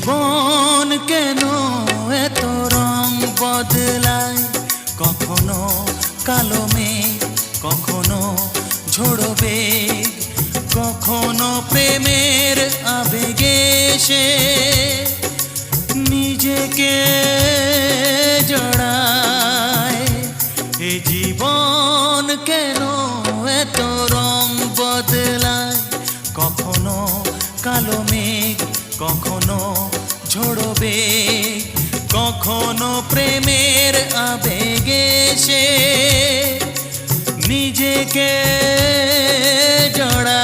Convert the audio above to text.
জীবন কেন এত রং বদলায়, কখনো কালো মেঘ, কখনো ঝোড়ো বেগ, কখনো প্রেমের আবেগে সে নিজেকে জড়ায়। এ জীবন কেন এত রং বদলায়, কখনো কালো মেঘ, কখনো ঝোড়ো বেগ, কখনো প্রেমের আবেগে সে নিজেকে জড়ায়।